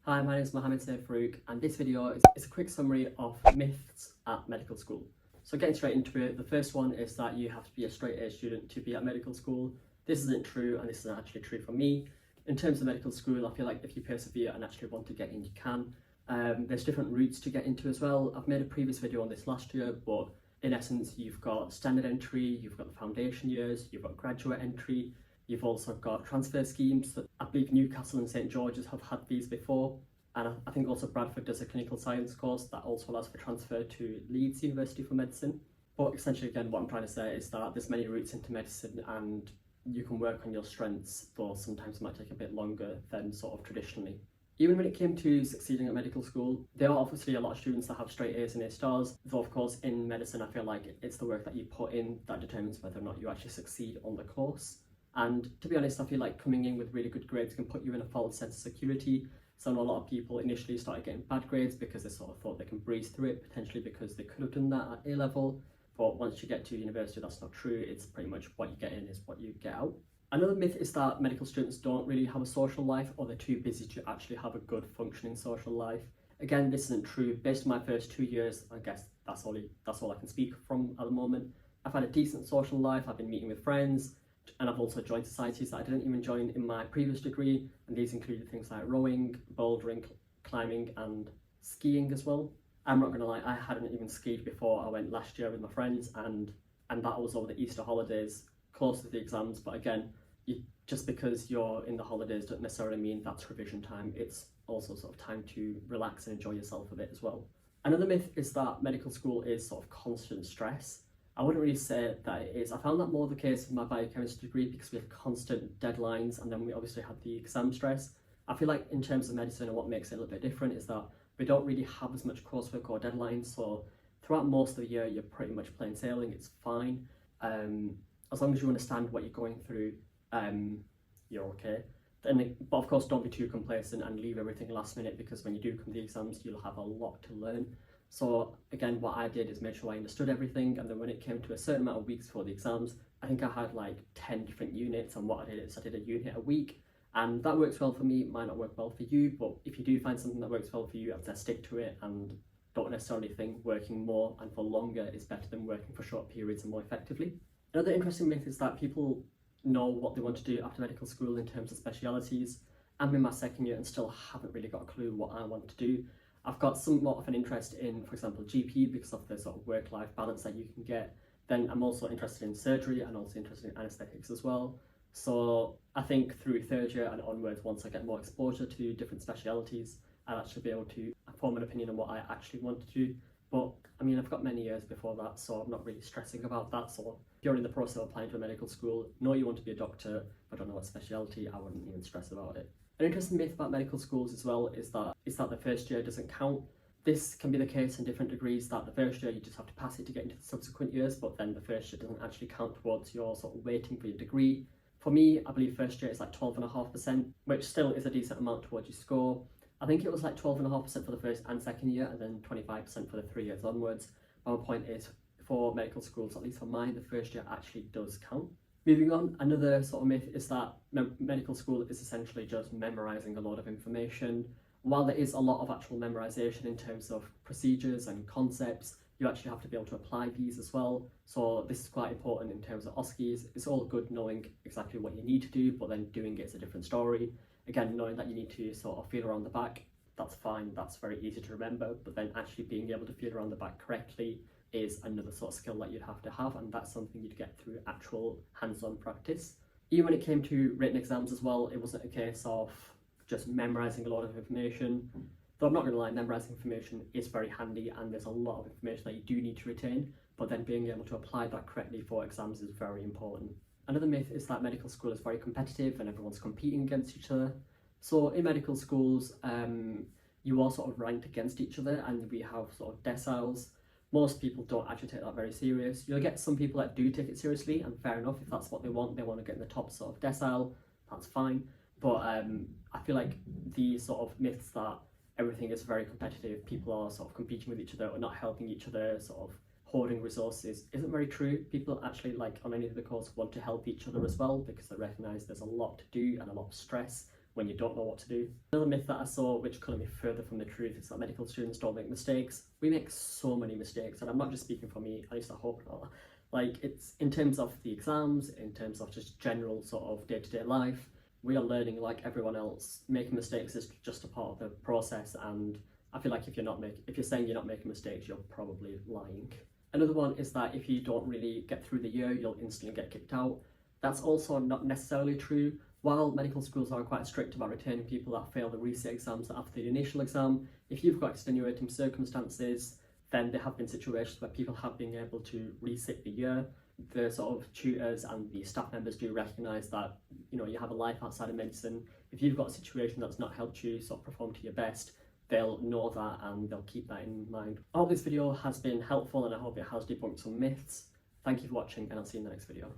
Hi, my name is Saif I, and this video is a quick summary of myths at medical school. So getting straight into it, the first one is that you have to be a straight A student to be at medical school. This isn't true, and this isn't actually true for me. In terms of medical school, I feel like if you persevere and actually want to get in, you can. There's different routes to get into as well. I've made a previous video on this last year, but in essence, you've got standard entry, you've got the foundation years, you've got graduate entry, you've also got transfer schemes. I believe Newcastle and St George's have had these before, and I think also Bradford does a clinical science course that also allows for transfer to Leeds University for medicine. But essentially, again, what I'm trying to say is that there's many routes into medicine and you can work on your strengths, though sometimes it might take a bit longer than sort of traditionally. Even when it came to succeeding at medical school, there are obviously a lot of students that have straight A's and A stars, though of course in medicine I feel like it's the work that you put in that determines whether or not you actually succeed on the course. And to be honest, I feel like coming in with really good grades can put you in a false sense of security. So I know a lot of people initially started getting bad grades because they sort of thought they can breeze through it, potentially because they could have done that at A level. But once you get to university, that's not true. It's pretty much what you get in is what you get out. Another myth is that medical students don't really have a social life, or they're too busy to actually have a good functioning social life. Again, this isn't true. Based on my first 2 years, I guess that's all I can speak from at the moment. I've had a decent social life. I've been meeting with friends, and I've also joined societies that I didn't even join in my previous degree, and these included things like rowing, bouldering, climbing and skiing as well. I'm not gonna lie, I hadn't even skied before I went last year with my friends, and that was over the Easter holidays, close to the exams. But again, just because you're in the holidays doesn't necessarily mean that's revision time. It's also sort of time to relax and enjoy yourself a bit as well. Another myth is that medical school is sort of constant stress. I wouldn't really say that it is. I found that more the case with my biochemistry degree because we have constant deadlines, and then we obviously have the exam stress. I feel like in terms of medicine, and what makes it a little bit different is that we don't really have as much coursework or deadlines, so throughout most of the year you're pretty much plain sailing. It's fine. As long as you understand what you're going through, you're okay. But of course, don't be too complacent and leave everything last minute, because when you do come to the exams, you'll have a lot to learn. So again, what I did is make sure I understood everything, and then when it came to a certain amount of weeks before the exams, I think I had like 10 different units, and what I did is I did a unit a week, and that works well for me. It might not work well for you, but if you do find something that works well for you, I'd say stick to it, and don't necessarily think working more and for longer is better than working for short periods and more effectively. Another interesting myth is that people know what they want to do after medical school in terms of specialities. I'm in my second year and still haven't really got a clue what I want to do. I've got somewhat of an interest in, for example, GP because of the sort of work-life balance that you can get. Then I'm also interested in surgery and also interested in anaesthetics as well. So I think through third year and onwards, once I get more exposure to different specialities, I'll actually be able to form an opinion on what I actually want to do. But I mean, I've got many years before that, so I'm not really stressing about that. So if you're in the process of applying to a medical school, know you want to be a doctor, but don't know what specialty, I wouldn't even stress about it. An interesting myth about medical schools as well is that the first year doesn't count. This can be the case in different degrees, that the first year you just have to pass it to get into the subsequent years, but then the first year doesn't actually count towards your sort of weighting for your degree. For me, I believe first year is like 12.5%, which still is a decent amount towards your score. I think it was like 12.5% for the first and second year, and then 25% for the 3 years onwards. My point is, for medical schools, at least for mine, the first year actually does count. Moving on, another sort of myth is that medical school is essentially just memorising a lot of information. While there is a lot of actual memorisation in terms of procedures and concepts, you actually have to be able to apply these as well. So this is quite important in terms of OSCEs. It's all good knowing exactly what you need to do, but then doing it is a different story. Again, knowing that you need to sort of feel around the back, that's fine, that's very easy to remember, but then actually being able to feel around the back correctly is another sort of skill that you'd have to have, and that's something you'd get through actual hands-on practice. Even when it came to written exams as well, it wasn't a case of just memorising a lot of information. Though I'm not going to lie, memorising information is very handy, and there's a lot of information that you do need to retain, but then being able to apply that correctly for exams is very important. Another myth is that medical school is very competitive and everyone's competing against each other. So in medical schools, you are sort of ranked against each other, and we have sort of deciles. Most people don't actually take that very serious. You'll get some people that do take it seriously, and fair enough, if that's what they want to get in the top sort of decile, that's fine. But I feel like the sort of myths that everything is very competitive, people are sort of competing with each other or not helping each other, sort of hoarding resources, isn't very true. People actually, like on any of the course, want to help each other as well, because they recognise there's a lot to do and a lot of stress when you don't know what to do. Another myth that I saw, which couldn't be further from the truth, is that medical students don't make mistakes. We make so many mistakes, and I'm not just speaking for me, at least I hope not. Like, it's in terms of the exams, in terms of just general sort of day-to-day life, we are learning like everyone else. Making mistakes is just a part of the process, and I feel like if you're saying you're not making mistakes, you're probably lying. Another one is that if you don't really get through the year, you'll instantly get kicked out. That's also not necessarily true. While medical schools are quite strict about retaining people that fail the resit exams after the initial exam, if you've got extenuating circumstances, then there have been situations where people have been able to resit the year. The sort of tutors and the staff members do recognise that, you know, you have a life outside of medicine. If you've got a situation that's not helped you sort of perform to your best, they'll know that and they'll keep that in mind. I hope this video has been helpful and I hope it has debunked some myths. Thank you for watching, and I'll see you in the next video.